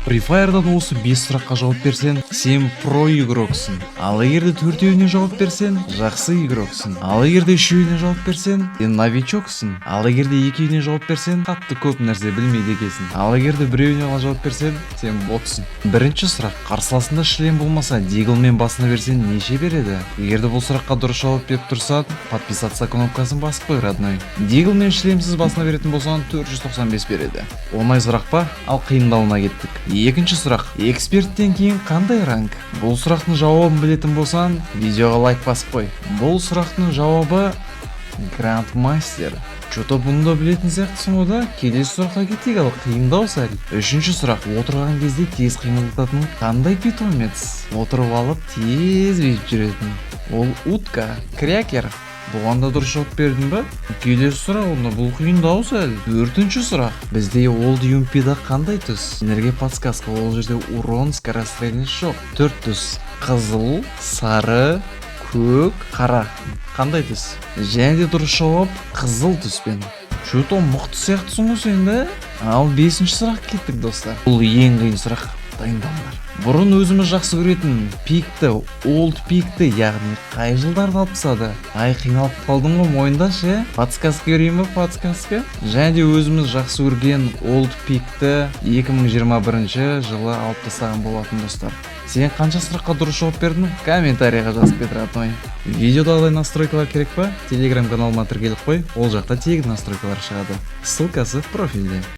Free Fire'дан осы 5 сұраққа жауап берсең, сен про игроксың. Ал егерде 4-еуіне жауап берсең, жақсы игроксың. Ал егерде 3-еуіне жауап берсең, сен новичоксың. Ал егерде 2-еуіне жауап берсең, қатты көп нәрсе білмейді екенсің. Ал егерде 1-еуіне жауап берсең, сен ботсың. Бірінші сұрақ: қарсыласында шлем болмаса, диглмен басына берсең неше береді? Егерде бұл сұраққа дұрыс жауап беріп тұрса, подписаться кнопкасын басып қой, родной. Диглмен шлемсіз басына беретін болсаң, 495 береді. Оңай сұрақ па? Ал қиындауына кеттік. Екінші сұрақ: эксперттен кейін қандай ранг? Бұл сұрақтың жауабын білетін болсаң, видеоға лайк басып қой. Бұл сұрақтың жауабы грандмастер. Что-то бұны да білетін сияқтысың ғой да? Келесі сұраққа кетейік, ал қиындау сәл. Үшінші сұрақ: отырған кезде тез қимылдататын қандай питомец? Отырып алып тез безіп жүретін. Ол утка, крякер. Бұған да дұрыс жауап бердің ба? Келесі сұрақ, онда бұл қиындау сәл. Төртінші сұрақ: бізде ол юмпида қандай түс? Сендерге подсказка, ол жерде урон, скорострельность жоқ. 4 түс: қызыл, сары, көк, қара. Қандай түс? Және де дұрыс жауап қызыл түспен. Что-то мықты сияқтысың ғой сен да? Ал 5-ші сұрақ кеттік, достар. Бұл ең қиын сұрақ. Дайындалыңдар. Бұрын өзіміз жақсы көретін пикті, олд пикті, яғни қай жылдарды алып тастады? Ай, қиналып қалдым ғой, мойындашы. Подсказка берейін ба, подсказка? Және де өзіміз жақсы көрген олд пикті 2021 жылы алып тастаған болатын, достар. Сен қанша сұраққа дұрыс жауап бердің? Комментарийға жазып кет, родной. Видеодағыдай настройкалар керек па? Телеграм каналыма тіркеліп қой, ол жақта тегін настройкалар шығады. Ссылкасы профильде.